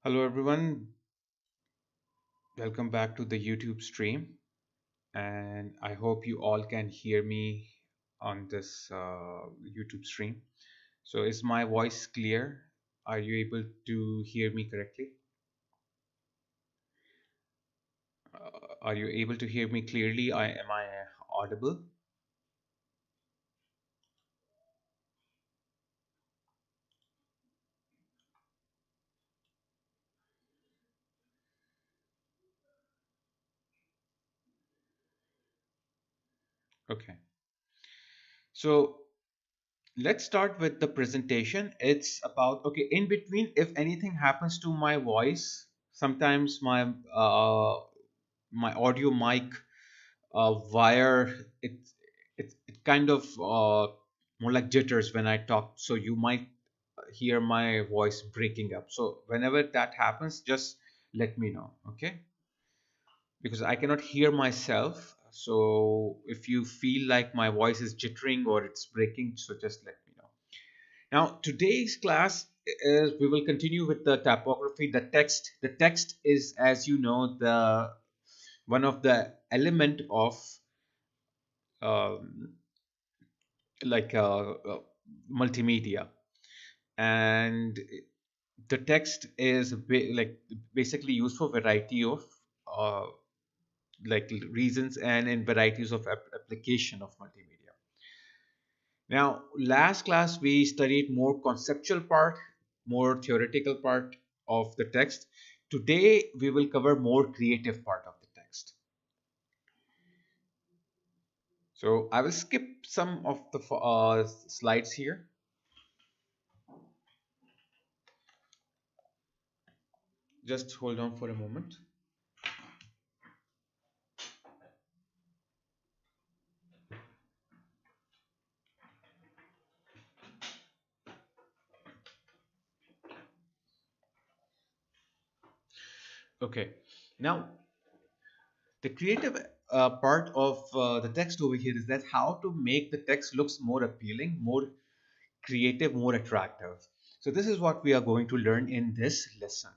Hello everyone, welcome back to the YouTube stream, and I hope you all can hear me on this YouTube stream. So is my voice clear? Are you able to hear me correctly? Are you able to hear me clearly? Am I audible? Okay. So let's start with the presentation. It's about, okay, in between, if anything happens to my voice, sometimes my audio mic wire, it kind of more like jitters when I talk, so you might hear my voice breaking up. So whenever that happens, just let me know, okay? Because I cannot hear myself. So if you feel like my voice is jittering or it's breaking, so just let me know. Now today's class is, we will continue with the typography. The text is, as you know, the one of the element of um, like multimedia, and the text is like basically used for variety of uh, like reasons and in varieties of application of multimedia. Now last class we studied more conceptual part, more theoretical part of the text. Today we will cover more creative part of the text. So I will skip some of the slides here. Just hold on for a moment. Okay, now the creative part of the text over here is that how to make the text looks more appealing, more creative, more attractive. So this is what we are going to learn in this lesson,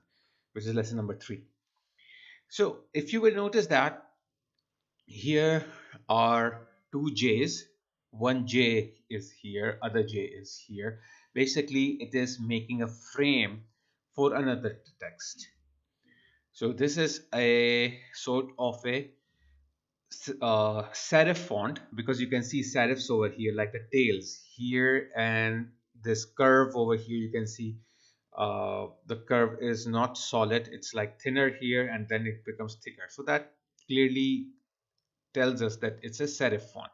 which is lesson number 3. So if you will notice that here are two J's, one J is here, other J is here. Basically it is making a frame for another text. So this is a sort of a serif font, because you can see serifs over here like the tails here, and this curve over here you can see the curve is not solid, it's like thinner here and then it becomes thicker, so that clearly tells us that it's a serif font.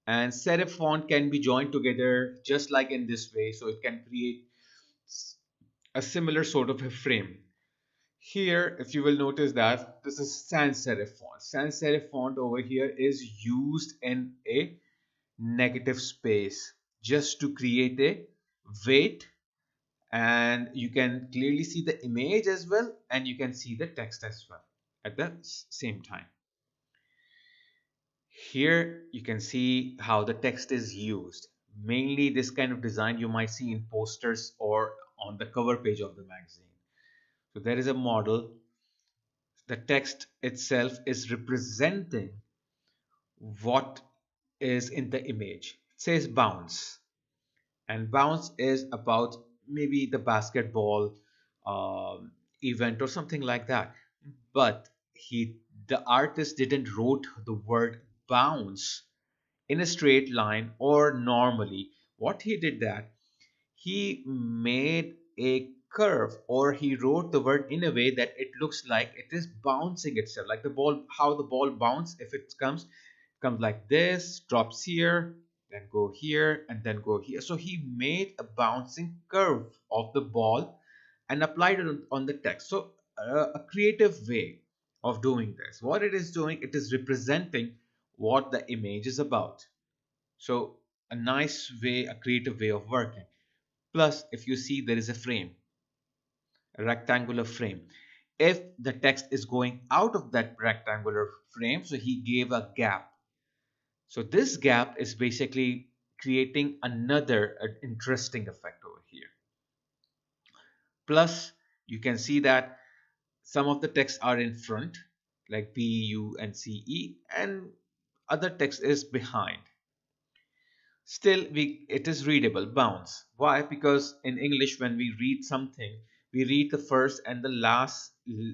And serif font can be joined together just like in this way, so it can create a similar sort of a frame. Here, if you will notice that this is sans serif font. Sans serif font over here is used in a negative space just to create a weight, and you can clearly see the image as well, and you can see the text as well at the same time. Here you can see how the text is used. Mainly this kind of design you might see in posters or on the cover page of the magazine. So there is a model. The text itself is representing what is in the image. It says bounce, and bounce is about maybe the basketball event or something like that. But the artist didn't wrote the word bounce in a straight line or normally. What he did that he made a curve, or he wrote the word in a way that it looks like it is bouncing itself, like the ball, how the ball bounce, if it comes like this, drops here, then go here and then go here. So he made a bouncing curve of the ball and applied it on the text. So a creative way of doing this, what it is doing, it is representing what the image is about. So a nice way, a creative way of working. Plus, if you see, there is a frame, a rectangular frame. If the text is going out of that rectangular frame, so he gave a gap. So this gap is basically creating another interesting effect over here. Plus, You can see that some of the text are in front, like B, U, and C, E, and other text is behind. Still, it is readable. Bounce. Why? Because in English, when we read something, we read the first and the last.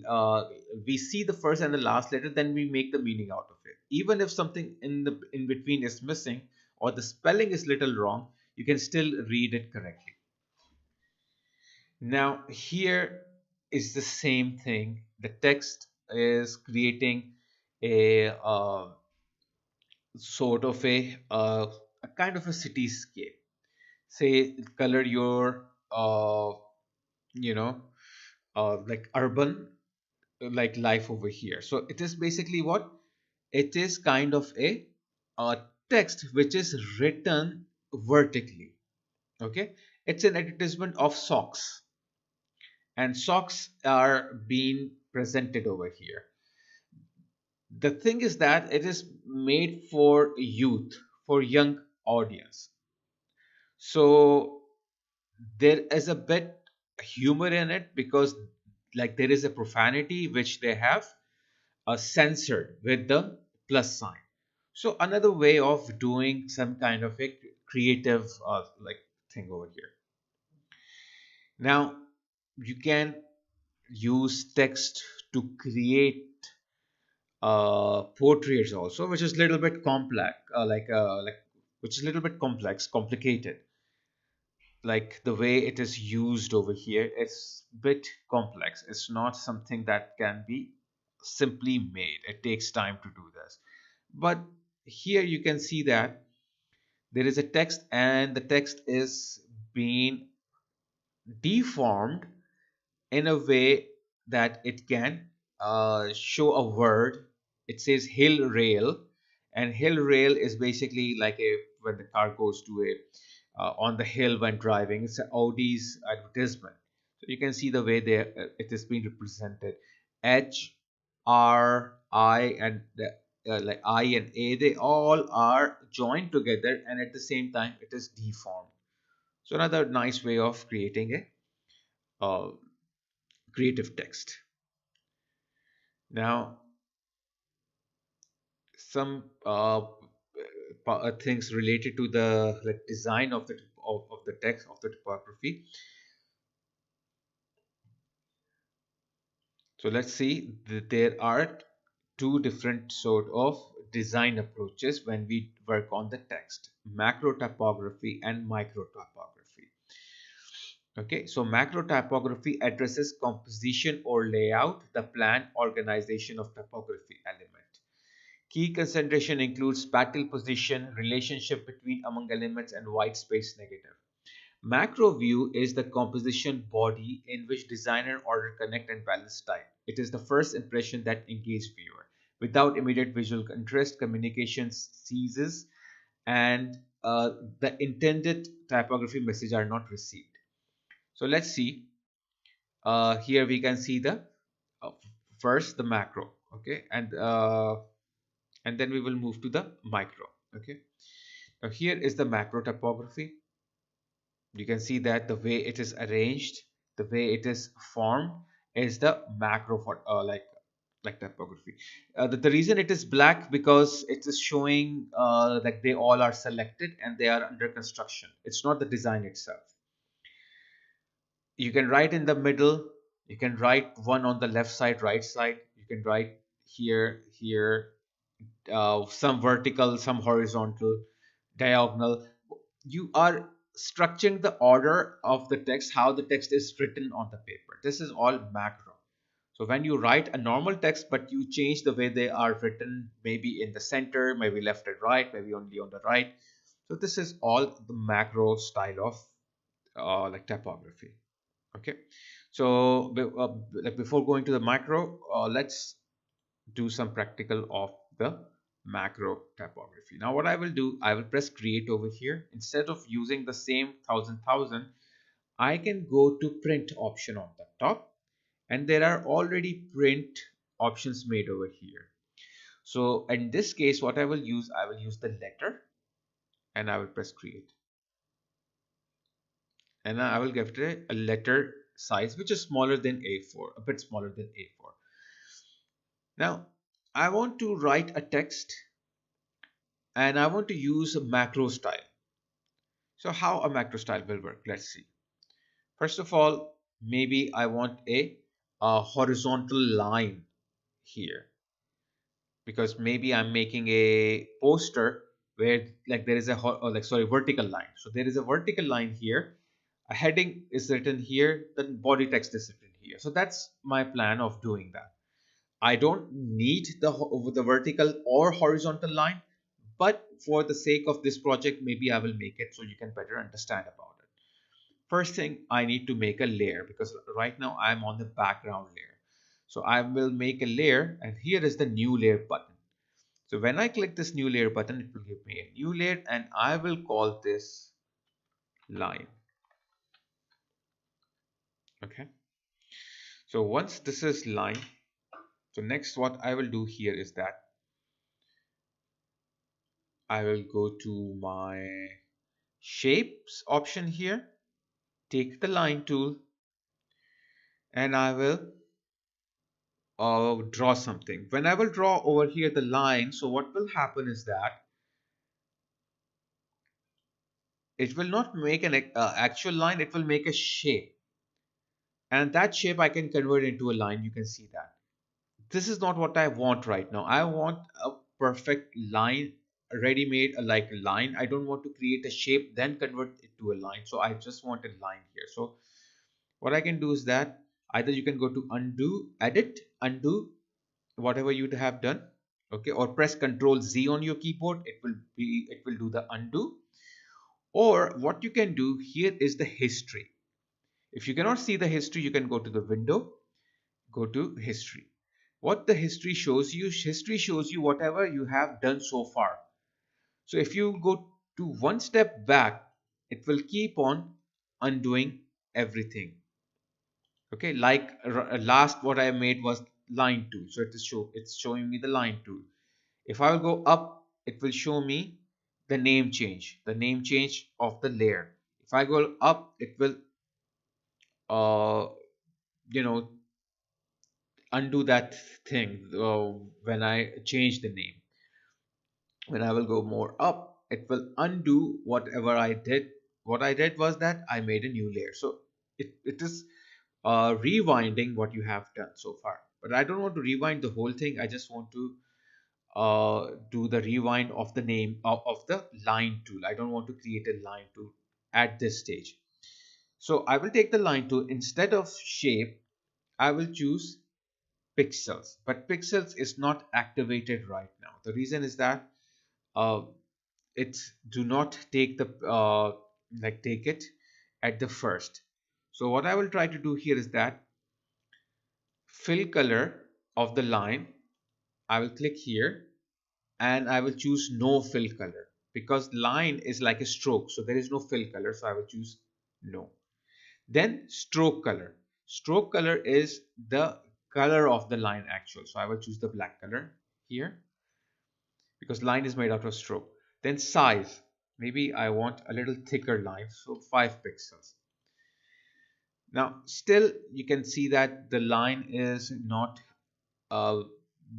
Uh, we see the first and the last letter, then we make the meaning out of it. Even if something in between is missing or the spelling is little wrong, you can still read it correctly. Now here is the same thing. The text is creating a sort of a kind of a cityscape. Say color your you know like urban like life over here. So it is basically what it is, kind of a text which is written vertically. Okay, it's an advertisement of socks, and socks are being presented over here. The thing is that it is made for youth, for young audience. So there is a bit humor in it, because like there is a profanity which they have censored with the plus sign. So another way of doing some kind of a creative like thing over here. Now you can use text to create portraits also, which is a little bit complex, which is a little bit complicated. Like the way it is used over here, it's a bit complex. It's not something that can be simply made. It takes time to do this. But here you can see that there is a text, and the text is being deformed in a way that it can show a word. It says hill rail, and hill rail is basically like a when the car goes to a on the hill when driving. It's an Audi's advertisement. So you can see the way there it is being represented. H, R, I, and like I and A, they all are joined together, and at the same time it is deformed. So another nice way of creating a creative text. Now, some things related to the like design of of the text of the typography. So let's see that there are two different sort of design approaches when we work on the text: macro typography and micro typography. Okay, so macro typography addresses composition or layout, the plan organization of typography element. Key concentration includes spatial position, relationship between among elements, and white space negative. Macro view is the composition body in which designer order, connect, and balance style. It is the first impression that engages viewer. Without immediate visual interest, communication ceases, and the intended typography message are not received. So let's see. Here we can see the uh, first the macro, okay, and then we will move to the micro. Okay, now here is the macro typography. You can see that the way it is arranged, the way it is formed is the macro for like typography. The reason it is black, because it is showing like they all are selected and they are under construction. It's not the design itself. You can write in the middle, you can write one on the left side, right side, you can write here, some vertical, some horizontal, diagonal. You are structuring the order of the text, how the text is written on the paper. This is all macro. So when you write a normal text, but you change the way they are written, maybe in the center, maybe left and right, maybe only on the right. So this is all the macro style of like typography. Okay. So like before going to the micro, let's do some practical of the macro typography. Now what I will do, I will press create over here. Instead of using the same thousand, I can go to print option on the top, and there are already print options made over here. So in this case, what I will use the letter, and I will press create, and I will give it a letter size, which is smaller than A4, a bit smaller than A4. Now, I want to write a text and I want to use a macro style. So how a macro style will work? Let's see. First of all, maybe I want a horizontal line here, because maybe I'm making a poster where like there is a vertical line. So there is a vertical line here. A heading is written here, the body text is written here. So that's my plan of doing that. I don't need the vertical or horizontal line, but for the sake of this project, maybe I will make it so you can better understand about it. First thing, I need to make a layer, because right now I'm on the background layer. So I will make a layer, and here is the new layer button. So when I click this new layer button, it will give me a new layer, and I will call this line. Okay. So once this is line, so next what I will do here is that I will go to my shapes option here, take the line tool, and I will draw something. When I will draw over here the line, so what will happen is that it will not make an actual line, it will make a shape. And that shape I can convert into a line, you can see that. This is not what I want right now. I want a perfect line, ready-made like a line. I don't want to create a shape, then convert it to a line. So I just want a line here. So what I can do is that either you can go to undo, edit, undo, whatever you have done, okay, or press Ctrl Z on your keyboard. It will do the undo. Or what you can do here is the history. If you cannot see the history, you can go to the window, go to history. What the history shows you whatever you have done so far. So if you go to one step back, it will keep on undoing everything. Okay, like last what I made was line tool, so it's showing me the line tool. If I will go up, it will show me the name change of the layer. If I go up, it will uh you know undo that thing when I change the name. When I will go more up, it will undo whatever I did. What I did was that I made a new layer. So it is rewinding what you have done so far. But I don't want to rewind the whole thing. I just want to do the rewind of the name of the line tool. I don't want to create a line tool at this stage. So I will take the line tool. Instead of shape, I will choose pixels. But pixels is not activated right now. The reason is that uh, it's do not take the take it at the first. So what I will try to do here is that fill color of the line, I will click here and I will choose no fill color, because line is like a stroke, so there is no fill color, so I will choose no. Then stroke color is the color of the line actual, so I will choose the black color here, because line is made out of stroke. Then size, maybe I want a little thicker line, so 5 pixels. Now still you can see that the line is not uh,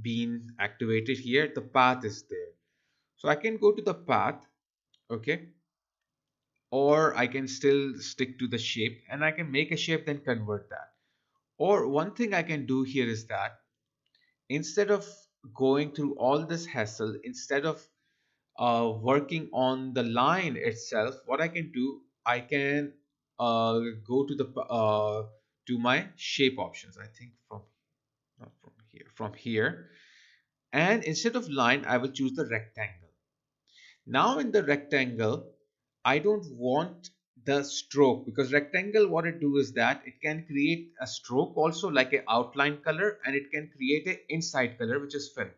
being activated here. The path is there, so I can go to the path, okay, or I can still stick to the shape and I can make a shape then convert that. Or one thing I can do here is that instead of going through all this hassle, instead of working on the line itself, what I can do, I can go to my shape options. I think from not from here, from here, and instead of line, I will choose the rectangle. Now in the rectangle, I don't want the stroke, because rectangle what it do is that it can create a stroke also like a outline color, and it can create a inside color which is fill.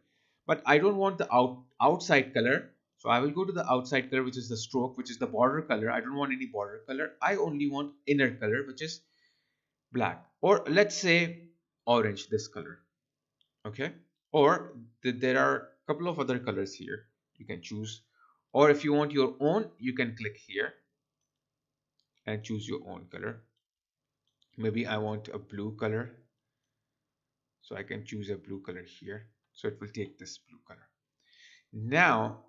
But I don't want the outside color, so I will go to the outside color, which is the stroke, which is the border color. I don't want any border color. I only want inner color, which is black, or let's say orange, this color. Okay, or there are a couple of other colors here you can choose, or if you want your own, you can click here and choose your own color. Maybe I want a blue color, so I can choose a blue color here. So it will take this blue color. Now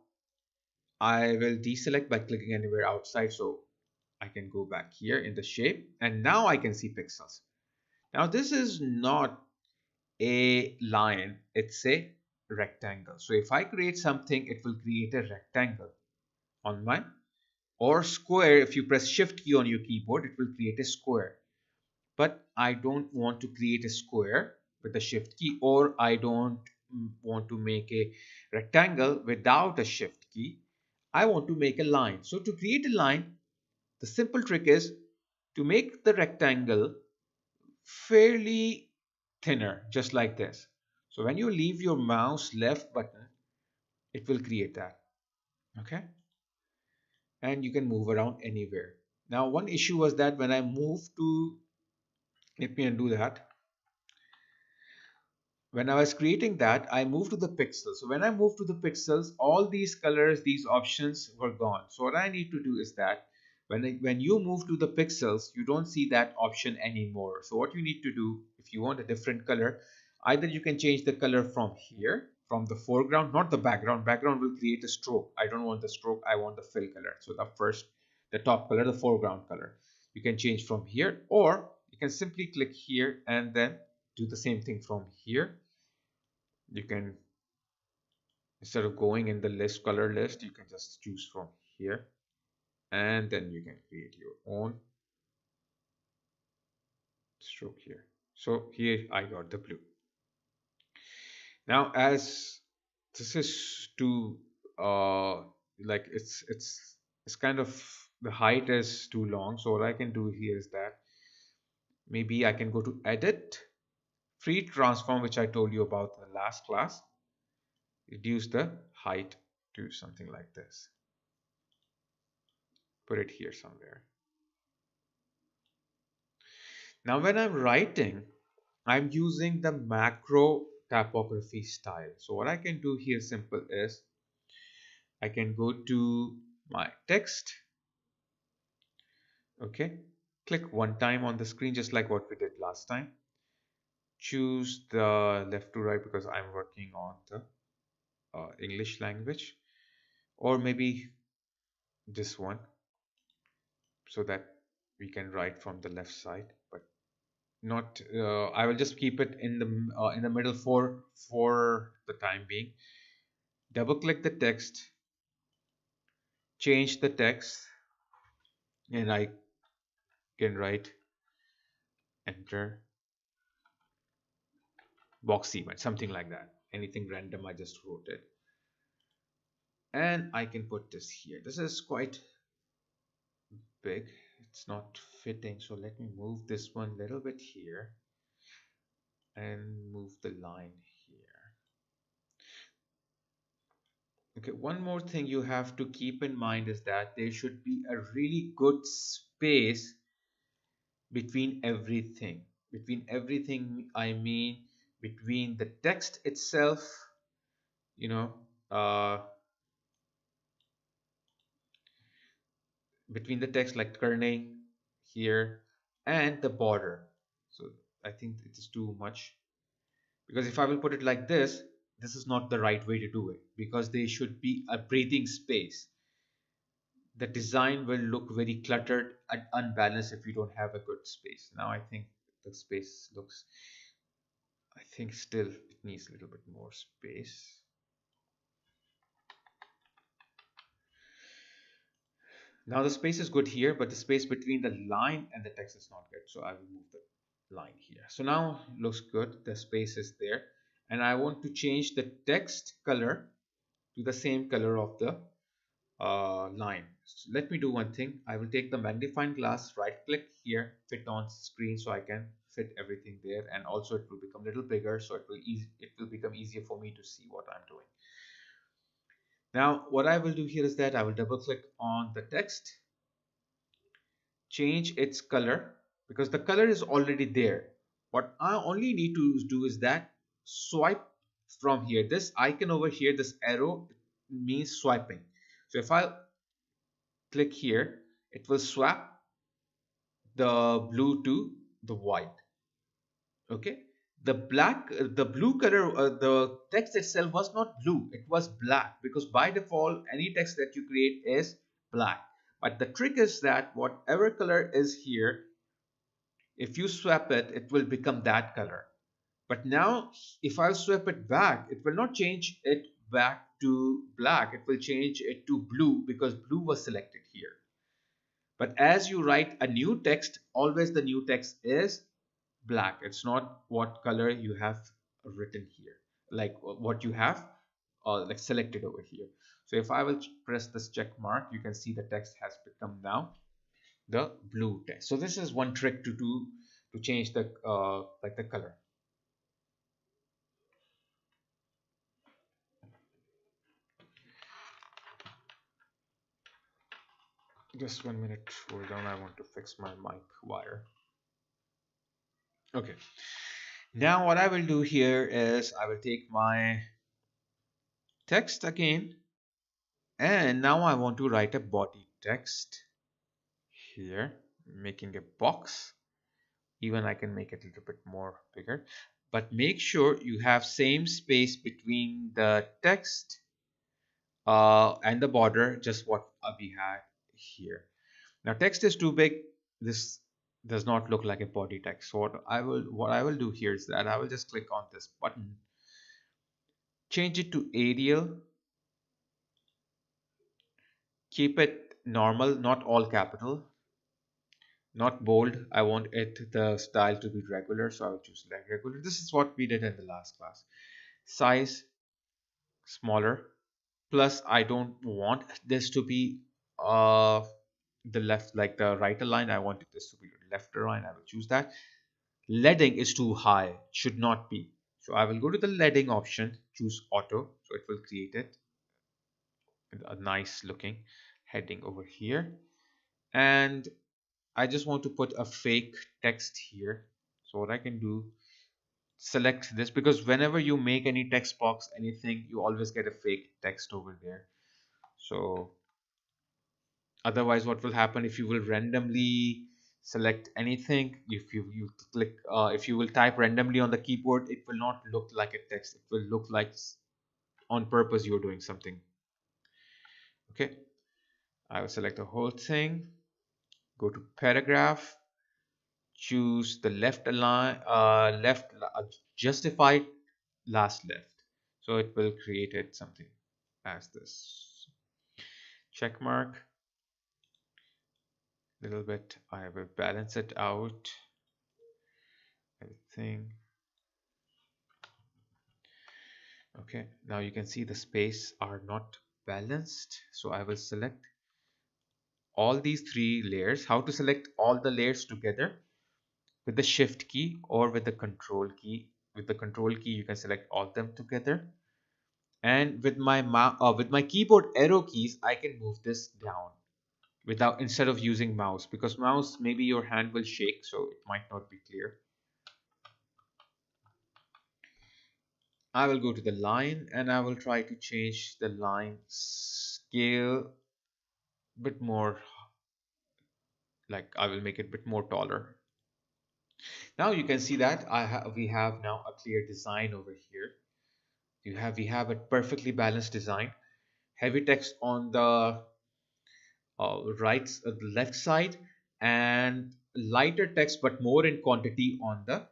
I will deselect by clicking anywhere outside, so I can go back here in the shape, and now I can see pixels. Now this is not a line, it's a rectangle. So if I create something, it will create a rectangle on my, or square. If you press shift key on your keyboard, it will create a square. But I don't want to create a square with the shift key, or I don't want to make a rectangle without a shift key. I want to make a line. So to create a line, the simple trick is to make the rectangle fairly thinner, just like this. So when you leave your mouse left button, it will create that. Okay. And you can move around anywhere. Now, one issue was that when I moved to, let me undo that. When I was creating that, I moved to the pixels. So when I moved to the pixels, all these colors, these options were gone. So what I need to do is that when you move to the pixels, you don't see that option anymore. So what you need to do, if you want a different color, either you can change the color from here, from the foreground, not the background. Background will create a stroke. I don't want the stroke. I want the fill color. So the top color, the foreground color. You can change from here, or you can simply click here and then do the same thing from here. You can, instead of going in the color list, you can just choose from here, and then you can create your own stroke here. So here I got the blue. Now as this is too like it's kind of, the height is too long, so what I can do here is that maybe I can go to edit, free transform, which I told you about in the last class, reduce the height to something like this, put it here somewhere. Now when I'm writing, I'm using the macro typography style. So what I can do here simple is I can go to my text. Okay, click one time on the screen, just like what we did last time. Choose the left to right because I'm working on the English language, or maybe this one, so that we can write from the left side, but not I will just keep it in the middle for the time being. Double click the text, change the text, and I can write enter box event, something like that, anything random. I just wrote it, and I can put this here. This is quite big, it's not fitting, so let me move this one a little bit here and move the line here. Okay, one more thing you have to keep in mind is that there should be a really good space between everything. Between everything, I mean between the text itself, you know, uh, between the text like kerning here and the border. So I think it is too much, because if I will put it like this is not the right way to do it, because there should be a breathing space. The design will look very cluttered and unbalanced if you don't have a good space. Now I think the space looks, I think still it needs a little bit more space. Now the space is good here, but the space between the line and the text is not good. So I will move the line here. So now it looks good. The space is there. And I want to change the text color to the same color of the line. So let me do one thing. I will take the magnifying glass, right click here, fit on screen, so I can fit everything there. And also it will become a little bigger, so it will become easier for me to see what I'm doing. Now what I will do here is that I will double click on the text, change its color, because the color is already there. What I only need to do is that swipe from here. This icon over here, this arrow, means swiping. So if I click here, it will swap the blue to the white. Okay, the blue color, the text itself was not blue, it was black, because by default any text that you create is black. But the trick is that whatever color is here, if you swap it, it will become that color. But now if I swap it back, it will not change it back to black, it will change it to blue because blue was selected here. But as you write a new text, always the new text is black. It's not what color you have written here, like what you have like selected over here. So if I will press this check mark, you can see the text has become now the blue text. So this is one trick to do to change the like the color. Just 1 minute, hold on, I want to fix my mic wire. Okay, now what I will do here is I will take my text again, and now I want to write a body text here, making a box. Even I can make it a little bit more bigger, but make sure you have same space between the text and the border, just what we had here. Now text is too big, this does not look like a body text. So what I will do here is that I will just click on this button, change it to Arial, keep it normal, not all capital, not bold. I want it the style to be regular, so I will choose regular. This is what we did in the last class. Size smaller, plus I don't want this to be the left, like the right align. I want this to be left align. I will choose that. Leading is too high, should not be. So I will go to the leading option, choose auto, so it will create it a nice looking heading over here. And I just want to put a fake text here. So what I can do, select this, because whenever you make any text box, anything, you always get a fake text over there. So otherwise what will happen, if you will randomly select anything, if you click if you will type randomly on the keyboard, it will not look like a text, it will look like on purpose you're doing something. Okay, I will select the whole thing, go to paragraph, choose the left align, justified last left, so it will create it something as this check mark. Little bit I will balance it out, everything. Okay, now you can see the space are not balanced, so I will select all these three layers. How to select all the layers together? With the shift key or with the control key. With the control key you can select all of them together, and with my keyboard arrow keys I can move this down without, instead of using mouse, because mouse maybe your hand will shake, so it might not be clear. I will go to the line and I will try to change the line scale a bit more, like I will make it a bit more taller. Now you can see that we have now a clear design over here. We have a perfectly balanced design. Heavy text on the the left side, and lighter text but more in quantity on the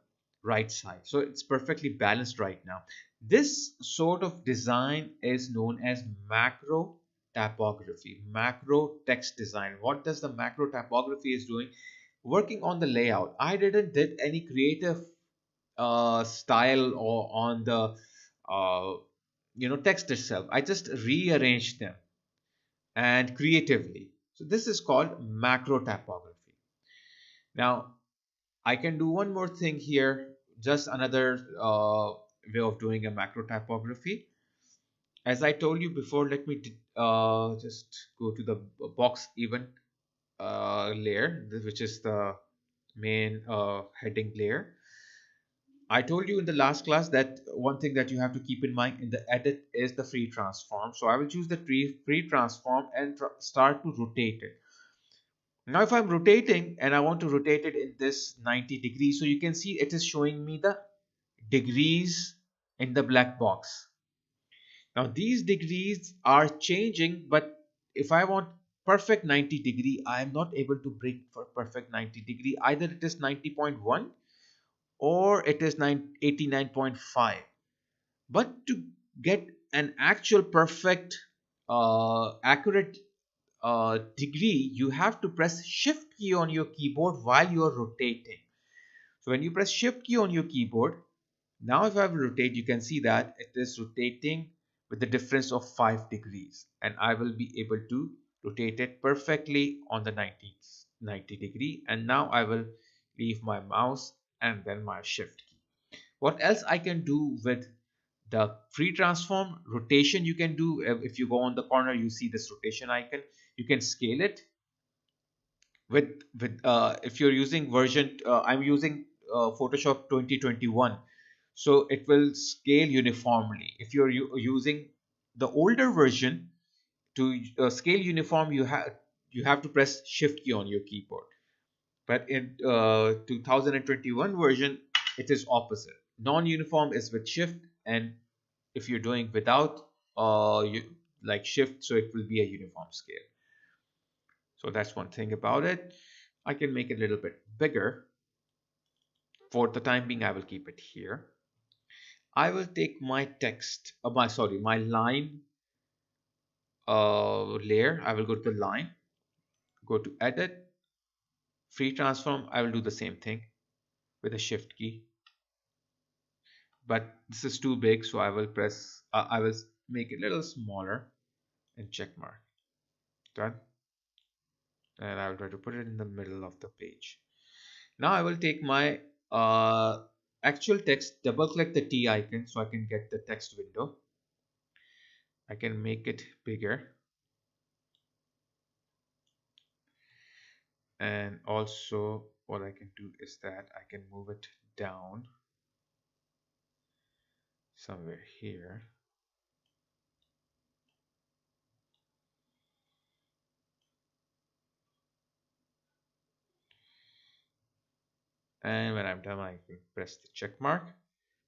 right side. So it's perfectly balanced right now. This sort of design is known as macro typography, macro text design. What does the macro typography is doing? Working on the layout. I didn't did any creative style or on the uh, text itself. I just rearranged them and creatively. So this is called macro typography. Now I can do one more thing here, just another way of doing a macro typography. As I told you before, let me just go to the box event layer, which is the main heading layer. I told you in the last class that one thing that you have to keep in mind in the edit is the free transform. So I will choose the free transform and start to rotate it. Now if I'm rotating and I want to rotate it in this 90 degrees, so you can see it is showing me the degrees in the black box. Now these degrees are changing, but if I want perfect 90-degree, I am not able to bring for perfect 90-degree. Either it is 90.1 or it is 89.5. But to get an actual perfect accurate degree, you have to press shift key on your keyboard while you are rotating. So when you press shift key on your keyboard, now if I rotate, you can see that it is rotating with the difference of 5 degrees, and I will be able to rotate it perfectly on the 90 degree. And now I will leave my mouse and then my shift key. What else I can do with the free transform rotation? You can do, if you go on the corner, you see this rotation icon. You can scale it with if you're using version, I'm using Photoshop 2021, so it will scale uniformly. If you're using the older version, to scale uniform, you have to press shift key on your keyboard. But in 2021 version, it is opposite. Non-uniform is with shift, and if you're doing without like shift, so it will be a uniform scale. So that's one thing about it. I can make it a little bit bigger. For the time being, I will keep it here. I will take my text, my line layer. I will go to the line, go to edit, free transform. I will do the same thing with a shift key. But this is too big, so I will make it a little smaller and check mark. Done. And I will try to put it in the middle of the page. Now I will take my actual text, double click the T icon so I can get the text window. I can make it bigger, and also what I can do is that I can move it down somewhere here. And when I'm done, I can press the check mark.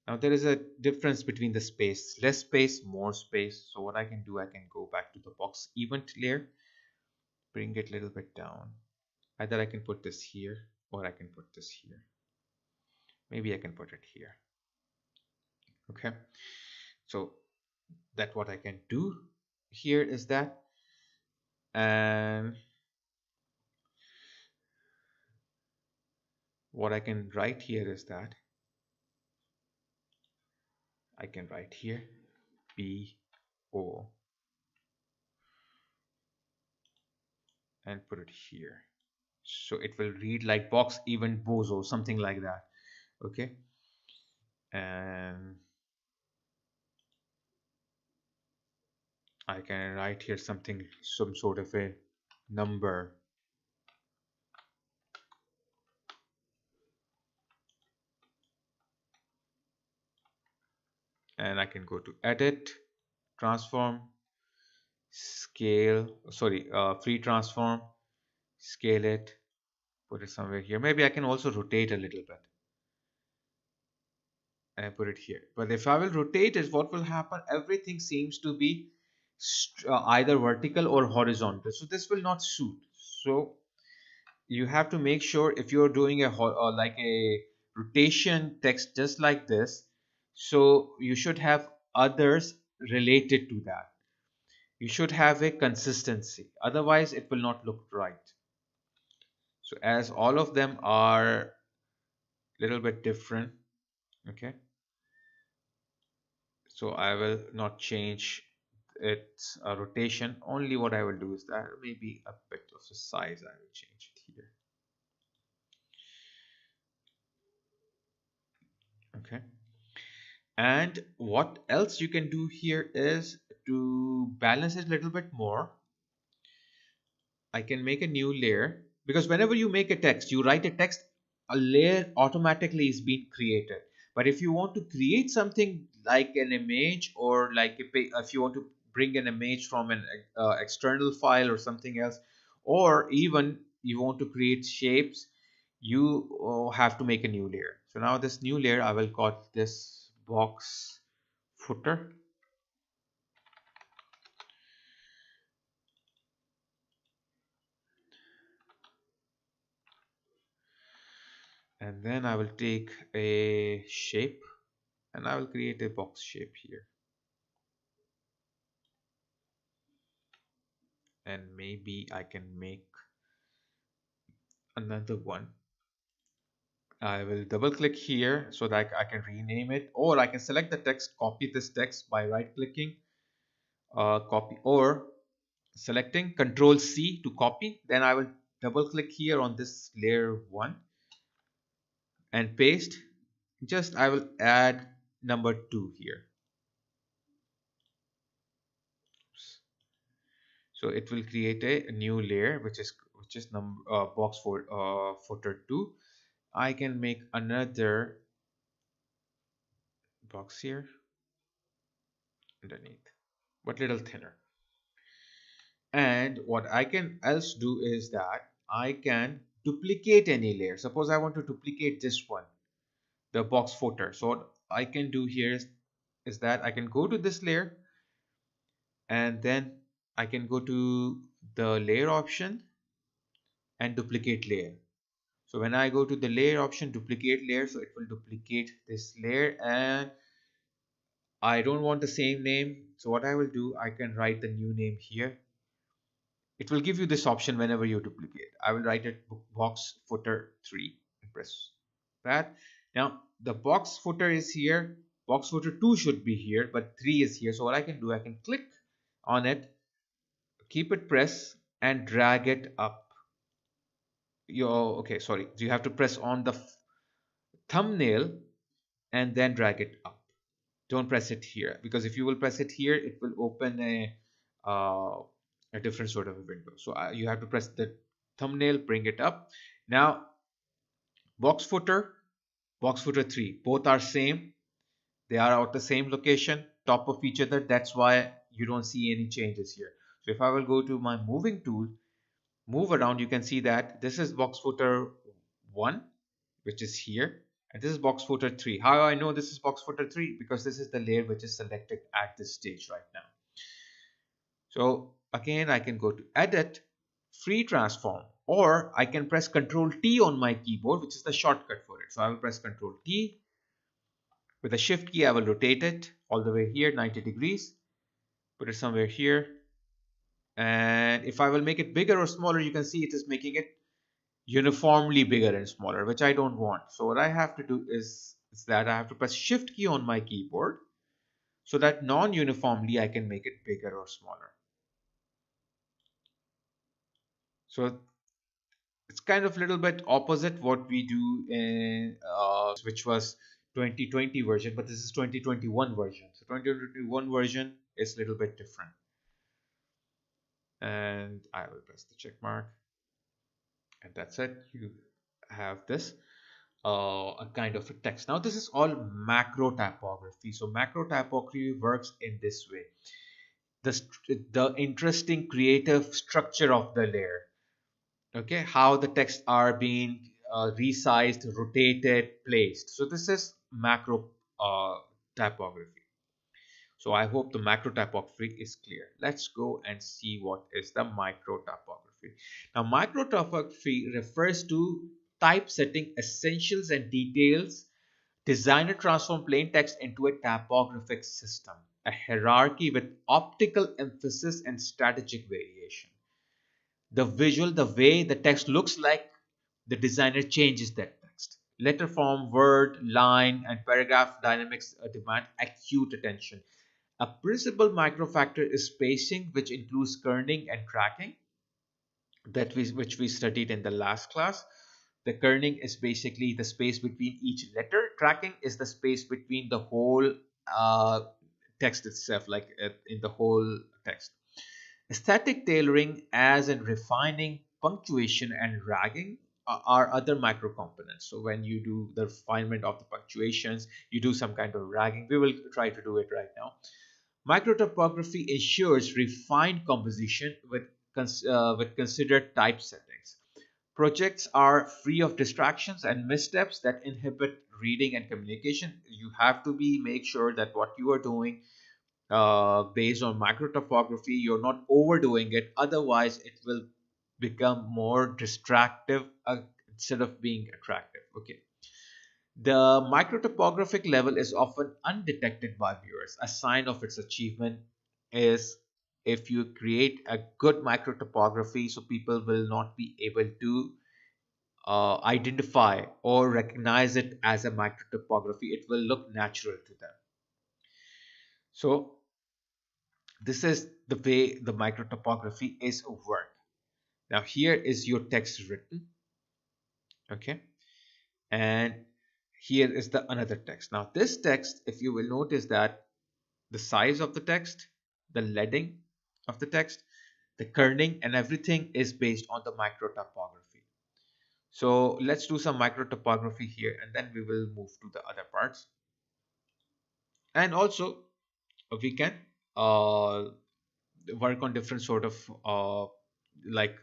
Now there is a difference between the space, less space, more space. So what I can do, I can go back to the box event layer, bring it a little bit down. Either I can put this here or I can put this here. Maybe I can put it here. Okay, so that's what I can do here is that. And what I can write here is that I can write here BO and put it here. So it will read like box event bozo, something like that. Okay, and I can write here something, some sort of a number. And I can go to edit, transform, scale, free transform, scale it, put it somewhere here. Maybe I can also rotate a little bit and put it here. But if I will rotate it, what will happen? Everything seems to be either vertical or horizontal. So this will not suit. So you have to make sure if you're doing like a rotation text just like this, so you should have others related to that. You should have a consistency, otherwise it will not look right. So as all of them are a little bit different, okay, so I will not change its rotation. Only what I will do is that maybe a bit of the size I will change it here. Okay, and what else you can do here is to balance it a little bit more. I can make a new layer, because whenever you make a text, you write a text, a layer automatically is being created. But if you want to create something like an image, or like if you want to bring an image from an external file or something else, or even you want to create shapes, you have to make a new layer. So now this new layer, I will call this box footer. And then I will take a shape and I will create a box shape here. And maybe I can make another one. I will double click here so that I can rename it, or I can select the text, copy this text by right clicking, copy, or selecting Control C to copy. Then I will double click here on this layer 1 and paste. Just I will add number 2 here. So it will create a new layer which is number box for footer 2. I can make another box here underneath, but little thinner. And what I can else do is that I can duplicate any layer. Suppose I want to duplicate this one, the box footer. So what I can do here is that I can go to this layer and then I can go to the layer option and duplicate layer. So when I go to the layer option, duplicate layer, so it will duplicate this layer, and I don't want the same name. So what I will do, I can write the new name here. It will give you this option whenever you duplicate. I will write it box footer 3 and press that. Now the box footer is here, box footer 2 should be here, but 3 is here. So what I can do, I can click on it, keep it press and drag it up. Okay, sorry, you have to press on the thumbnail and then drag it up. Don't press it here, because if you will press it here, it will open a different sort of a window. So you have to press the thumbnail, bring it up. Now box footer 3, both are same. They are at the same location, top of each other. That's why you don't see any changes here. So if I will go to my moving tool, move around, you can see that this is box footer 1, which is here, and this is box footer 3. How I know this is box footer 3? Because this is the layer which is selected at this stage right now. So again, I can go to edit, free transform, or I can press Control T on my keyboard, which is the shortcut for it. So I will press Control T. With the shift key, I will rotate it all the way here 90 degrees, put it somewhere here. And if I will make it bigger or smaller, you can see it is making it uniformly bigger and smaller, which I don't want. So what I have to do is that I have to press shift key on my keyboard so that non-uniformly I can make it bigger or smaller. So it's kind of a little bit opposite what we do in which was 2020 version, but this is 2021 version. So 2021 version is a little bit different. And I will press the check mark, and that's it. You have this a kind of a text. Now this is all macro typography. So macro typography works in this way. The interesting creative structure of the layer. Okay, how the text are being resized, rotated, placed. So this is macro typography. So I hope the macro typography is clear. Let's go and see what is the micro typography. Now micro typography refers to typesetting essentials and details designed to transform plain text into a typographic system, a hierarchy with optical emphasis and strategic variation. The visual, the way the text looks like, the designer changes that text. Letter form, word, line, and paragraph dynamics demand acute attention. A principal micro factor is spacing, which includes kerning and tracking, which we studied in the last class. The kerning is basically the space between each letter. Tracking is the space between the whole text itself, like in the whole text. Aesthetic tailoring, as in refining, punctuation, and ragging, are other micro components. So when you do the refinement of the punctuations, you do some kind of ragging. We will try to do it right now. Microtypography ensures refined composition with considered type settings. Projects are free of distractions and missteps that inhibit reading and communication. You have to be make sure that what you are doing based on microtopography, you're not overdoing it. Otherwise, it will become more distractive instead of being attractive. Okay. The microtopographic level is often undetected by viewers. A sign of its achievement is if you create a good microtopography, so people will not be able to identify or recognize it as a microtopography. It will look natural to them. So this is the way the microtopography is work. Now here is your text written, okay, and here is the another text. Now this text, if you will notice that the size of the text, the leading of the text, the kerning and everything is based on the microtopography. So let's do some microtopography here and then we will move to the other parts. And also we can uh, work on different sort of like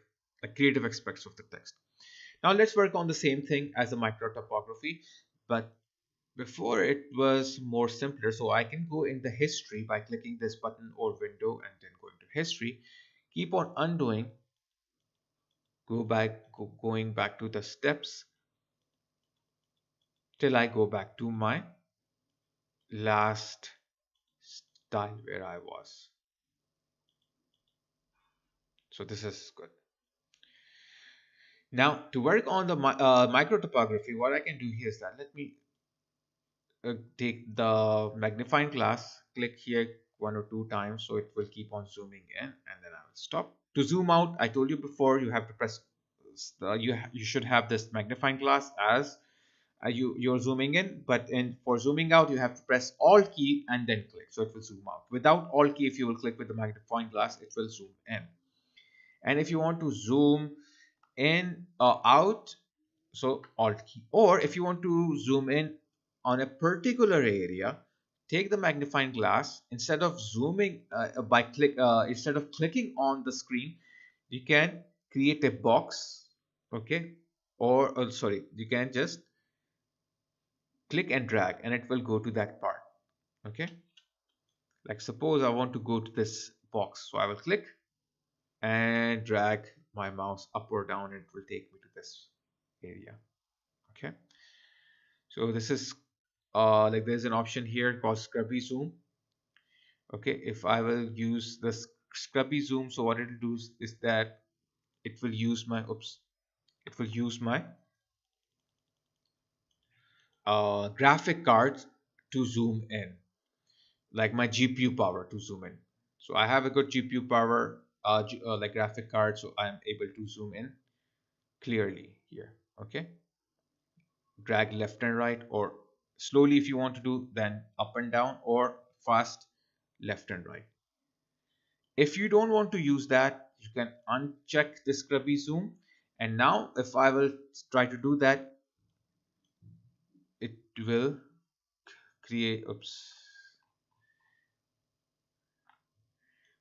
the creative aspects of the text. Now let's work on the same thing as the microtopography, but before it was more simpler. So I can go in the history by clicking this button or window and then go into history. Keep on undoing, going back to the steps till I go back to my last style where I was. So this is good. Now to work on the microtopography, what I can do here is that let me take the magnifying glass, click here one or two times so it will keep on zooming in and then I will stop. To zoom out, I told you before, you have to press you should have this magnifying glass as you're zooming in, but in for zooming out you have to press Alt key and then click, so it will zoom out. Without Alt key, if you will click with the magnifying glass, it will zoom in. And if you want to zoom in or out, so Alt key. Or if you want to zoom in on a particular area, take the magnifying glass. Instead of zooming instead of clicking on the screen, you can create a box, okay? Or sorry, you can just click and drag and it will go to that part, okay? Like suppose I want to go to this box, so I will click and drag my mouse up or down and it will take me to this area, okay? So this is like there's an option here called Scrubby Zoom. Okay, if I will use the Scrubby Zoom, so what it will do is that it will use my it will use my graphic cards to zoom in, like my GPU power to zoom in. So I have a good GPU power, like graphic card, so I'm able to zoom in clearly here. Okay, drag left and right, or slowly if you want to do, then up and down, or fast left and right. If you don't want to use that, you can uncheck the Scrubby Zoom. And now if I will try to do that, it will create, oops.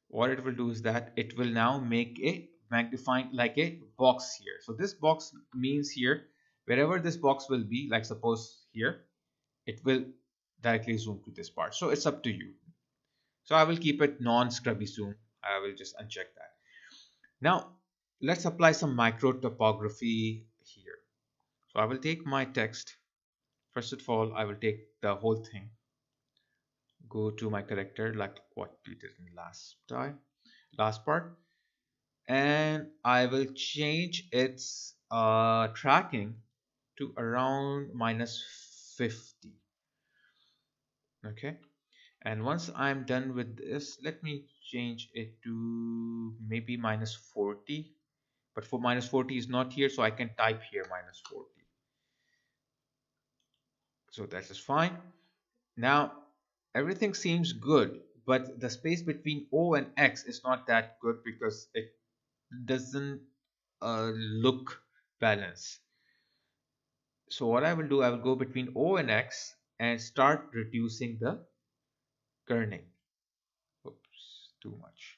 What it will do is that it will now make a magnifying like a box here. So this box means here, wherever this box will be, like suppose here, it will directly zoom to this part. So it's up to you. So I will keep it non-Scrubby Zoom. I will just uncheck that. Now let's apply some micro topography here. So I will take my text. First of all, I will take the whole thing. Go to my character like what we did in last part. And I will change its tracking to around -50. Okay. And once I'm done with this, let me change it to maybe -40. But for -40 is not here, so I can type here -40. So that is fine. Now everything seems good, but the space between O and X is not that good because it doesn't look balanced. So what I will do, I will go between O and X and start reducing the kerning. Oops, too much.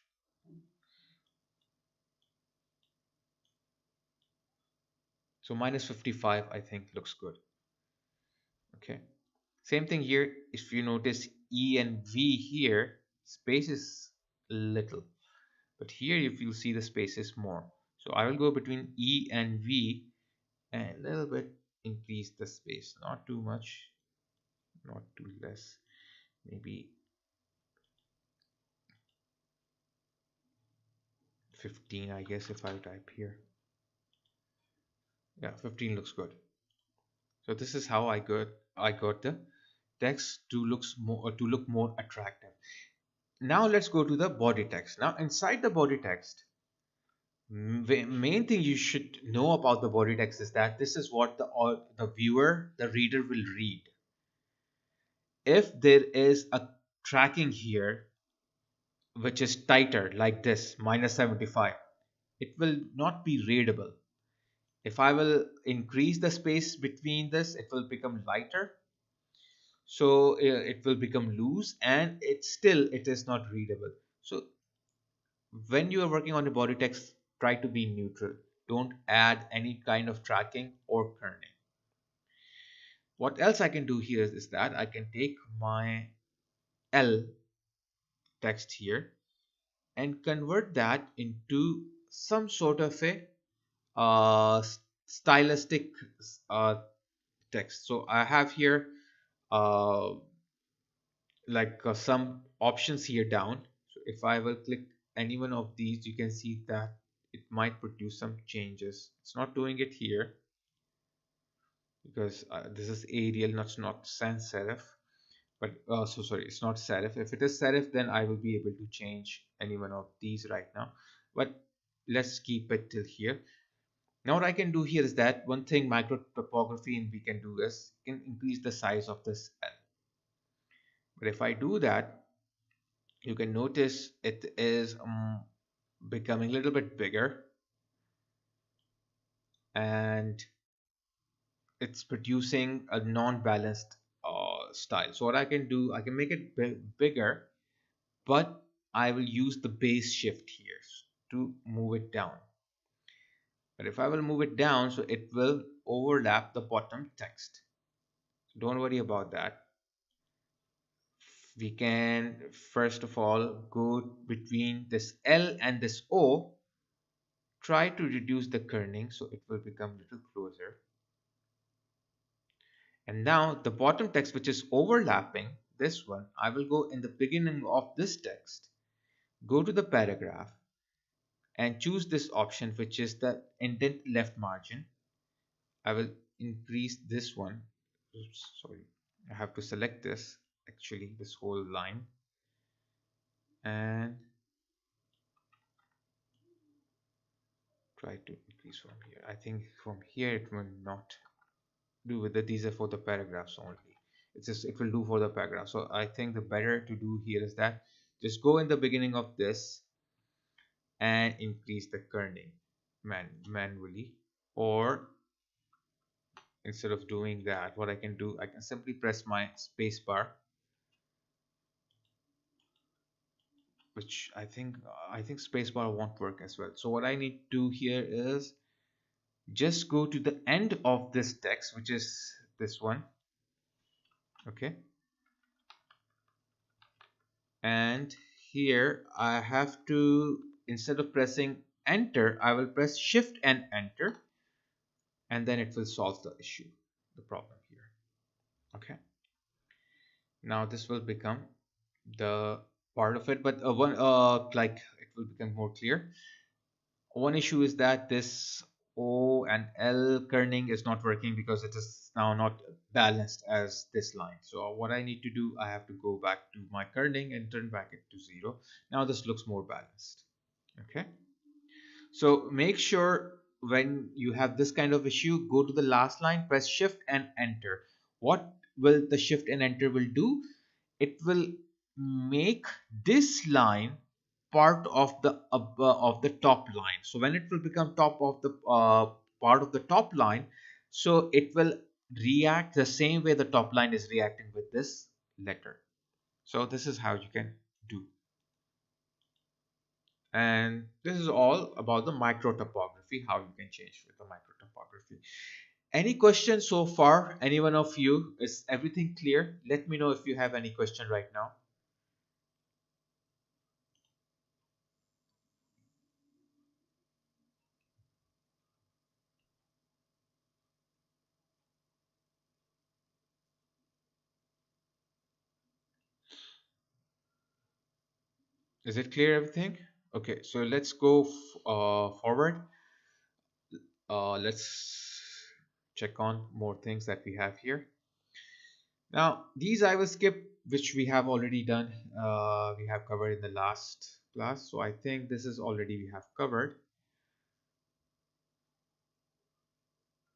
So minus 55, I think looks good. Okay. Same thing here. If you notice E and V here, space is little. But here, if you see the space is more. So I will go between E and V and a little bit increase the space. Not too much, not too less. Maybe 15, I guess, if I type here. Yeah, 15 looks good. So this is how I got the text to look more attractive. Now let's go to the body text. Now inside the body text, main thing you should know about the body text is that this is what the viewer, the reader will read. If there is a tracking here which is tighter like this, minus 75, it will not be readable. If I will increase the space between this, it will become lighter. So it will become loose and it is not readable. So when you are working on the body text, try to be neutral. Don't add any kind of tracking or kerning. What else I can do here is that I can take my L text here and convert that into some sort of a stylistic uh, text. So I have here uh, some options here down. So if I will click any one of these, you can see that it might produce some changes. It's not doing it here because this is Arial, not sans serif. But so sorry, it's not serif. If it is serif, then I will be able to change any one of these right now. But let's keep it till here. Now what I can do here is that one thing MicroTopography and we can do is can increase the size of this L. But if I do that, you can notice it is becoming a little bit bigger and it's producing a non-balanced style. So what I can do, I can make it bigger, but I will use the base shift here to move it down. But if I will move it down, so it will overlap the bottom text. So don't worry about that. We can first of all go between this L and this O, try to reduce the kerning so it will become a little closer. And now the bottom text which is overlapping this one, I will go in the beginning of this text, go to the paragraph and choose this option which is the indent left margin. I will increase this one. Oops, sorry, I have to select this actually, this whole line, and try to increase from here. I think from here it will not do with it. These are for the paragraphs only. It's just it will do for the paragraph. So I think the better to do here is that just go in the beginning of this and increase the kerning manually, or instead of doing that, what I can do, I can simply press my space bar, which I think spacebar won't work as well. So what I need to do here is just go to the end of this text, which is this one. Okay, and here I have to, instead of pressing enter, I will press shift and enter, and then it will solve the issue, the problem here. Okay, now this will become the part of it, but one like it will become more clear. One issue is that this O and L kerning is not working because it is now not balanced as this line. So what I need to do, I have to go back to my kerning and turn back it to 0. Now this looks more balanced. Okay. So make sure when you have this kind of issue, go to the last line, press shift and enter. What will the shift and enter will do? It will make this line part of the top line. So when it will become top of the part of the top line, so it will react the same way the top line is reacting with this letter. So this is how you can do. And this is all about the micro topography, how you can change with the micro topography. typography. Any questions so far? Any one of you? Is everything clear? Let me know if you have any question right now. Is it clear everything? Okay, so let's go forward. Let's check on more things that we have here. Now, these I will skip, which we have already done. We have covered in the last class. So I think this is already we have covered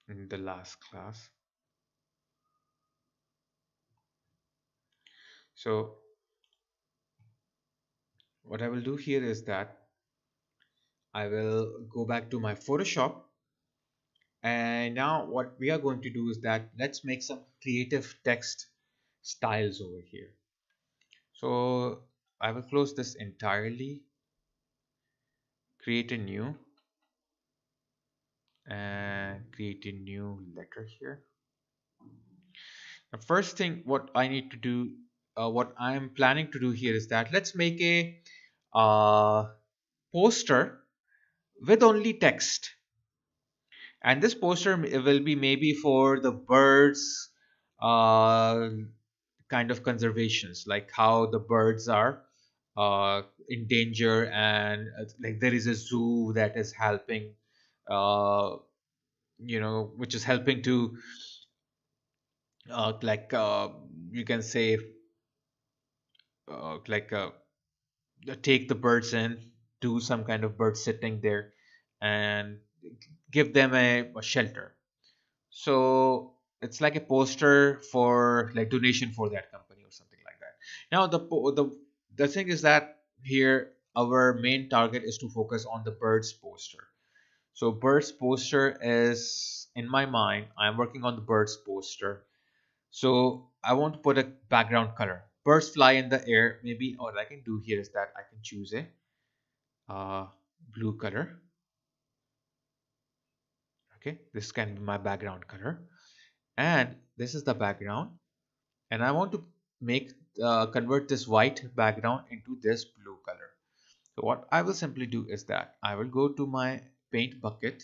in the last class. So what I will do here is that I will go back to my Photoshop. And now what we are going to do is that let's make some creative text styles over here. So I will close this entirely, create a new, and create a new letter here. The first thing what I need to do, what I'm planning to do here is that let's make a poster with only text. And this poster will be maybe for the birds uh, kind of conservations, like how the birds are in danger, and like there is a zoo that is helping, uh, which is helping to like you can say like take the birds in, do some kind of bird sitting there, and give them a shelter. So it's like a poster for like donation for that company or something like that. Now the thing is that here our main target is to focus on the birds poster. So birds poster is in my mind. I'm working on the birds poster. So I want to put a background color. Birds fly in the air. Maybe what I can do here is that I can choose a uh, blue color. Okay, this can be my background color, and this is the background. And I want to make convert this white background into this blue color. So what I will simply do is that I will go to my paint bucket,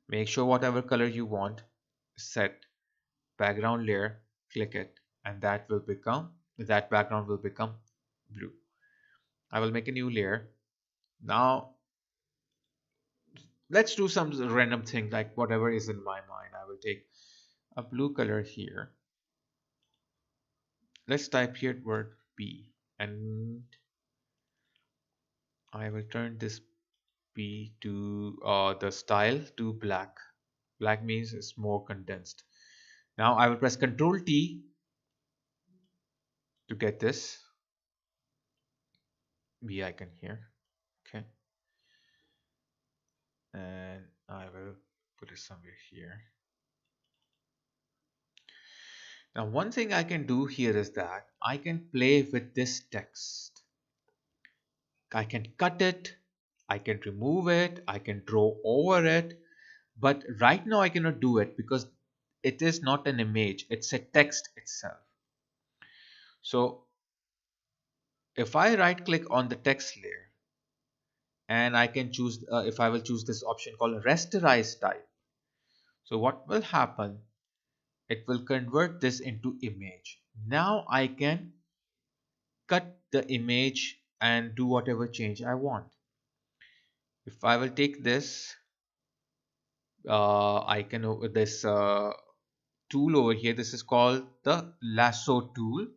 make sure whatever color you want, set background layer, click it, and that background will become blue. I will make a new layer. Now let's do some random thing like whatever is in my mind. I will take a blue color here. Let's type here word B, and I will turn this B to the style to black. Black means it's more condensed. Now I will press Ctrl T to get this B icon here. Okay, and I will put it somewhere here. Now one thing I can do here is that I can play with this text. I can cut it, I can remove it, I can draw over it, but right now I cannot do it because it is not an image, it's a text itself. So if I right click on the text layer, and I can choose if I will choose this option called rasterize type. So what will happen? It will convert this into image. Now I can cut the image and do whatever change I want. If I will take this, I can this tool over here. This is called the Lasso Tool,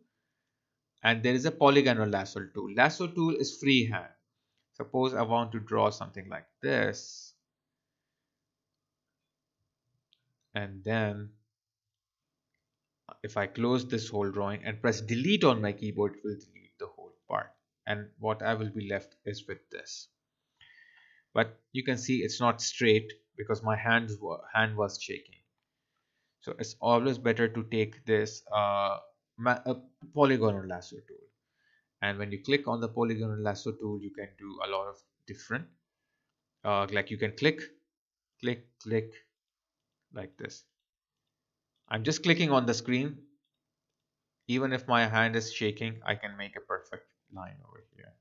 and there is a polygonal Lasso Tool. Lasso Tool is freehand. Suppose I want to draw something like this, and then if I close this whole drawing and press delete on my keyboard, it will delete the whole part. And what I will be left is with this. But you can see it's not straight because my hand was shaking. So it's always better to take this polygonal lasso tool. And when you click on the polygonal lasso tool, you can do a lot of different, like you can click, click, click, like this. I'm just clicking on the screen. Even if my hand is shaking, I can make a perfect line over here.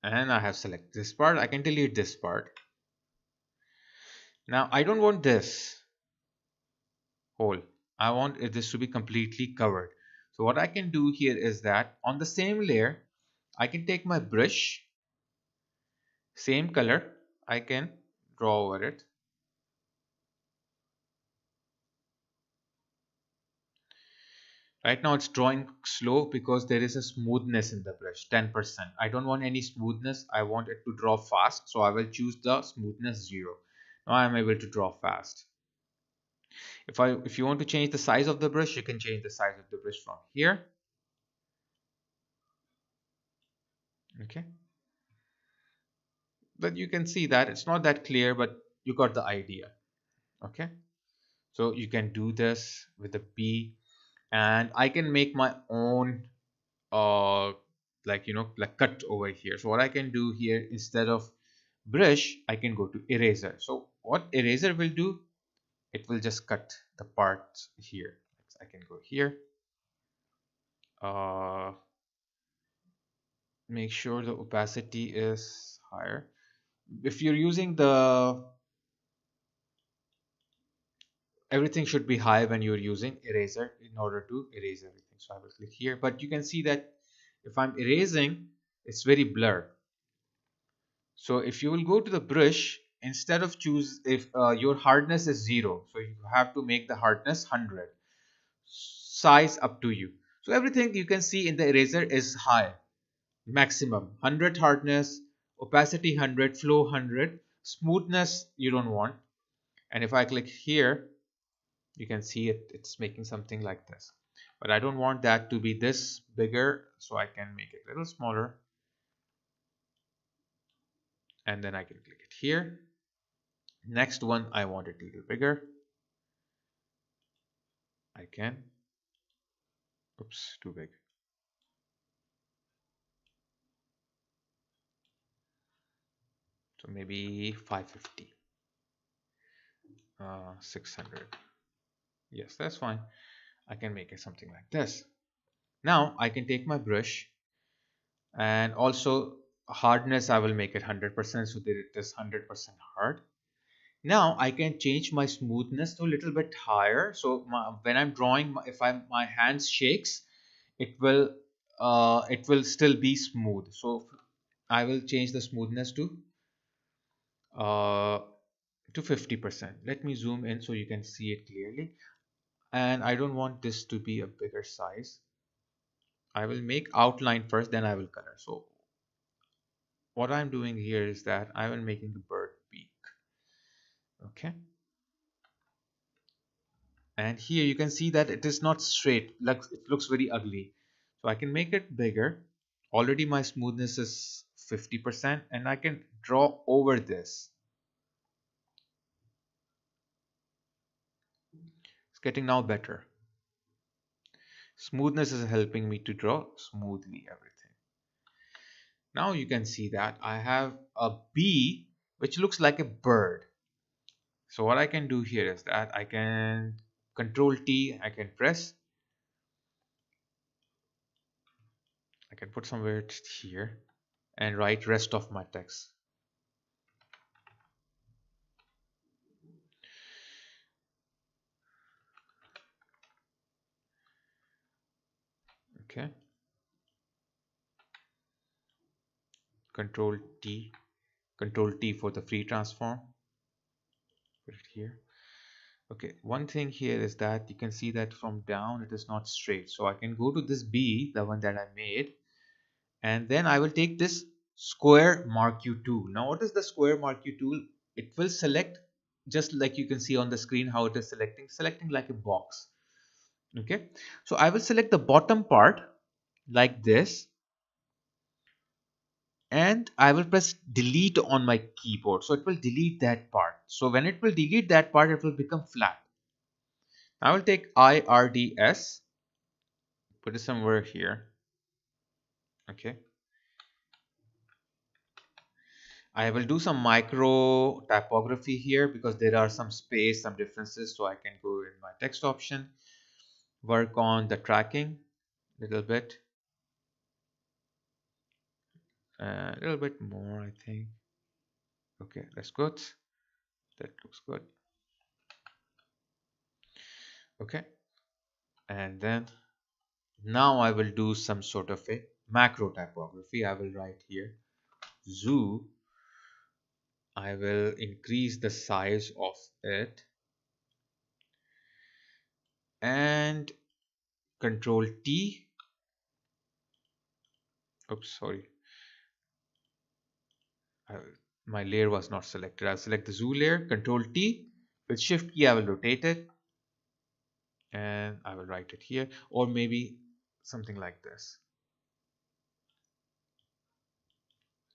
And I have selected this part. I can delete this part. Now I don't want this hole. I want this to be completely covered. So what I can do here is that on the same layer, I can take my brush, same color, I can draw over it. Right now it's drawing slow because there is a smoothness in the brush, 10%. I don't want any smoothness. I want it to draw fast. So I will choose the smoothness 0. Now I am able to draw fast. If you want to change the size of the brush, you can change the size of the brush from here. Okay. But you can see that it's not that clear, but you got the idea. Okay. So you can do this with the P, and I can make my own like cut over here. So what I can do here, instead of brush, I can go to eraser. So what eraser will do, it will just cut the parts here. I can go here, make sure the opacity is higher. If you're using the, everything should be high when you're using eraser in order to erase everything. So I will click here, but you can see that if I'm erasing, it's very blurred. So if you will go to the brush, instead of choose, if your hardness is 0, so you have to make the hardness 100, size up to you. So everything you can see in the eraser is high, maximum 100 hardness, opacity 100, flow 100, smoothness you don't want. And if I click here, you can see it's making something like this. But I don't want that to be this bigger, so I can make it a little smaller. And then I can click it here. Next one, I want it a little bigger. I can, oops, too big. So maybe 550, 600. Yes, that's fine. I can make it something like this. Now I can take my brush, and also hardness I will make it 100%, so that it is 100% hard. Now I can change my smoothness to a little bit higher. So when I'm drawing, if my hands shakes, it will still be smooth. So I will change the smoothness uh, to 50%. Let me zoom in so you can see it clearly. And I don't want this to be a bigger size. I will make outline first, then I will color. So what I'm doing here is that I will making the bird beak. Okay. And here you can see that it is not straight, like it looks very ugly. So I can make it bigger. Already my smoothness is 50%, and I can draw over this. It's getting now better. Smoothness is helping me to draw smoothly everything. Now you can see that I have a bee which looks like a bird. So what I can do here is that I can Control T, I can press, I can put somewhere here and write rest of my text. Okay. Control T, Control T for the free transform. Put it here. Okay, one thing here is that you can see that from down it is not straight. So I can go to this B, the one that I made, and then I will take this square Marquee tool. Now what is the square Marquee tool? It will select, just like you can see on the screen how it is selecting like a box. Okay, so I will select the bottom part like this, and I will press delete on my keyboard. So it will delete that part. So when it will delete that part, it will become flat. I will take IRDS Put it somewhere here. Okay. I will do some micro typography here because there are some space, some differences. So I can go in my text option, work on the tracking a little bit, a little bit more, I think. Okay, that's good. That looks good. Okay. And then now I will do some sort of a macro typography. I will write here zoo. I will increase the size of it and control T. Oops, sorry. My layer was not selected. I'll select the zoo layer, control T. With shift key, I will rotate it and I will write it here, or maybe something like this.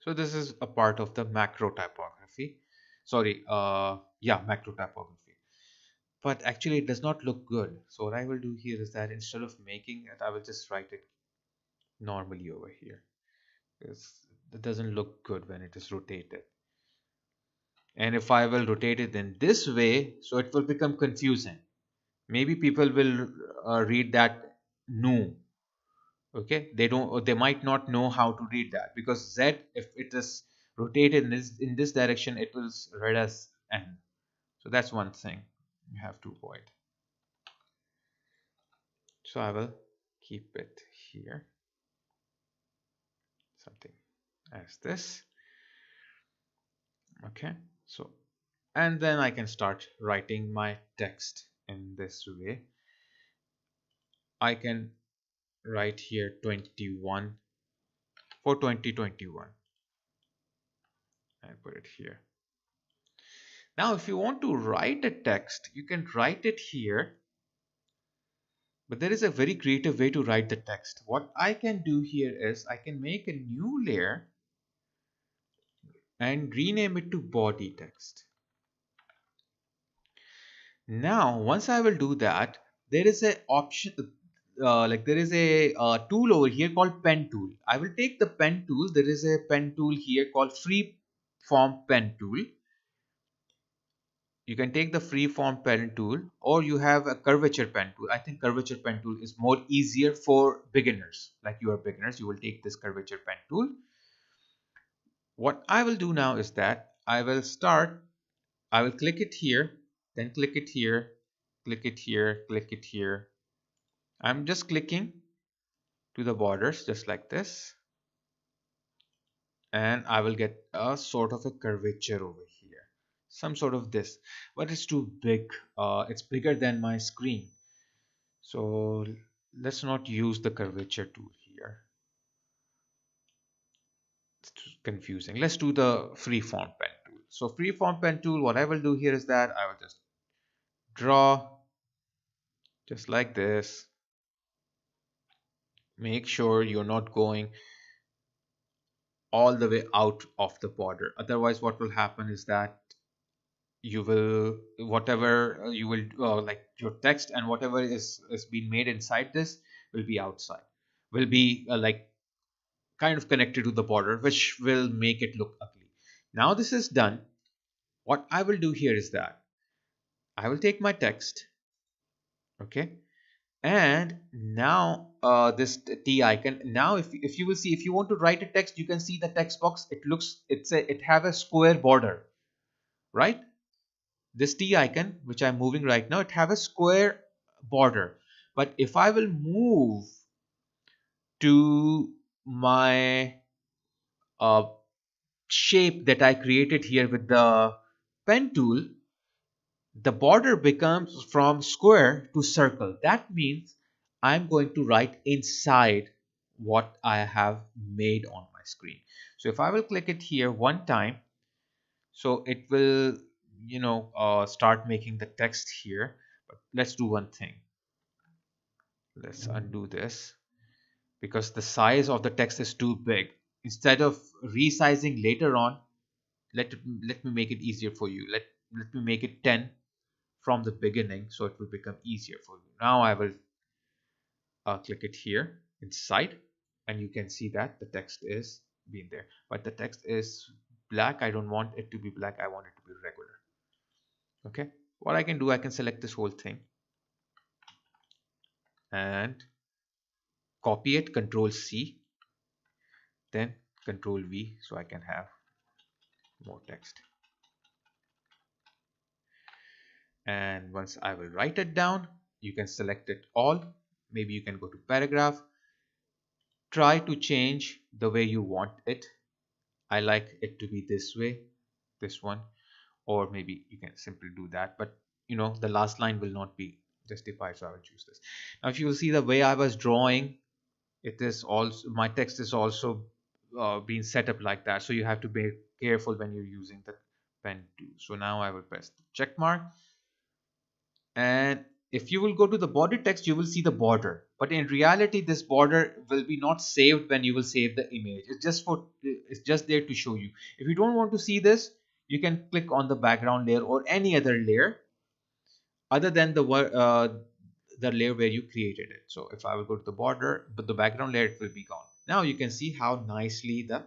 So this is a part of the macro typography. Sorry, yeah, macro typography. But actually it does not look good. So what I will do here is that instead of making it, I will just write it normally over here. Because it doesn't look good when it is rotated. And if I will rotate it in this way, so it will become confusing. Maybe people will read that no. Okay, they don't, or they might not know how to read that because Z, if it is rotated in this direction, it will read as N. So that's one thing you have to avoid. So I will keep it here, something as this. Okay, so and then I can start writing my text in this way. I can write here 21 for 2021 and put it here. Now if you want to write a text, you can write it here, but there is a very creative way to write the text. What I can do here is I can make a new layer and rename it to body text. Now once I will do that, there is a option, like there is a tool over here called pen tool. I will take the pen tool. There is a pen tool here called free form pen tool. You can take the free form pen tool, or you have a curvature pen tool. I think curvature pen tool is more easier for beginners. Like you are beginners, you will take this curvature pen tool. What I will do now is that I will click it here, then click it here, click it here, click it here. I'm just clicking to the borders just like this, and I will get a sort of a curvature over here, some sort of this, but it's too big. It's bigger than my screen, so let's not use the curvature tool here. It's too confusing. Let's do the freeform pen tool. So freeform pen tool, what I will do here is that I will just draw just like this. Make sure you're not going all the way out of the border. Otherwise, what will happen is that you will, whatever you will like your text and whatever is being made inside this will be outside, will be like kind of connected to the border, which will make it look ugly. Now this is done. What I will do here is that I will take my text, okay, and now this T icon. Now if you will see, if you want to write a text, you can see the text box. It have a square border, right? This T icon, which I'm moving right now, it have a square border. But if I will move to my uh, shape that I created here with the pen tool, the border becomes from square to circle. That means I'm going to write inside what I have made on my screen. So if I will click it here one time, so it will, start making the text here. But let's do one thing. Let's undo this because the size of the text is too big. Instead of resizing later on, let me make it easier for you. Let me make it 10 from the beginning, so it will become easier for you. Now I will click it here inside, and you can see that the text is being there, but the text is black. I don't want it to be black, I want it to be regular. Okay, what I can do, I can select this whole thing and copy it, Control C, then Control V, so I can have more text. And once I will write it down, you can select it all. Maybe you can go to paragraph, try to change the way you want it. I like it to be this way, this one, or maybe you can simply do that, but the last line will not be justified, so I will choose this. Now if you will see the way I was drawing, it is also, my text is also being set up like that, so you have to be careful when you're using the pen tool. So now I will press the check mark, and if you will go to the body text, you will see the border, but in reality this border will be not saved when you will save the image. It's just there to show you. If you don't want to see this, you can click on the background layer or any other layer other than the layer where you created it. So if I will go to the border, but the background layer, it will be gone. Now you can see how nicely the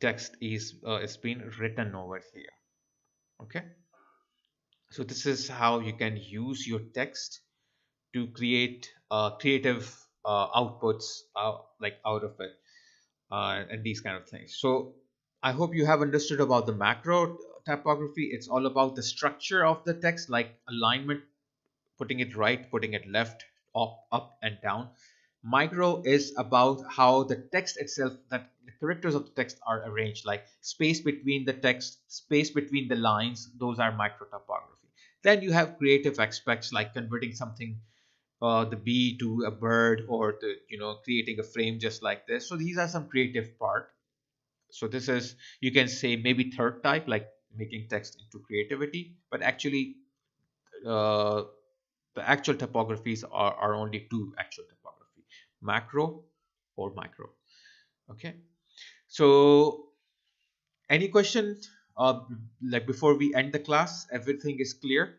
text is being written over here. Okay, so this is how you can use your text to create creative outputs like out of it, and these kind of things. So I hope you have understood about the macro typography. It's all about the structure of the text, like alignment, putting it right, putting it left, up and down. Micro is about how the text itself, that the characters of the text are arranged, like space between the text, space between the lines. Those are micro typography. Then you have creative aspects like converting something, the bee to a bird, or the creating a frame just like this. So these are some creative part. So this is, you can say, maybe third type, like making text into creativity, but actually uh, the actual typographies are only two actual typography: macro or micro. Okay, so any question, uh, like before we end the class? Everything is clear?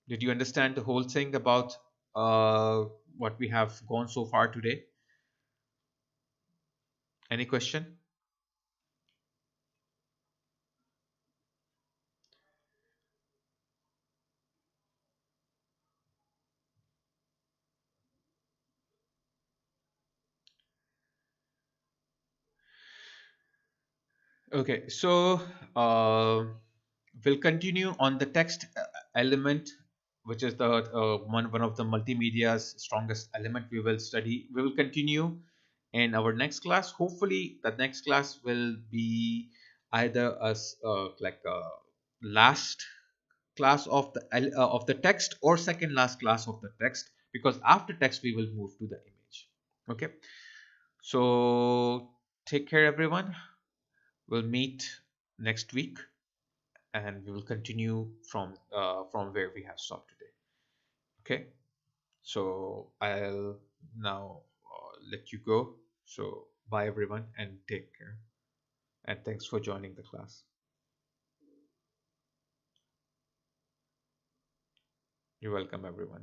Did you understand the whole thing about what we have gone so far today? Any question? Okay, so we'll continue on the text element, which is the one of the multimedia's strongest element. We will study. We will continue in our next class. Hopefully, the next class will be either as like a last class of the text, or second last class of the text, because after text we will move to the image. Okay, so take care, everyone. We'll meet next week, and we will continue from where we have stopped today. Okay, so I'll now let you go. So bye, everyone, and take care. And thanks for joining the class. You're welcome, everyone.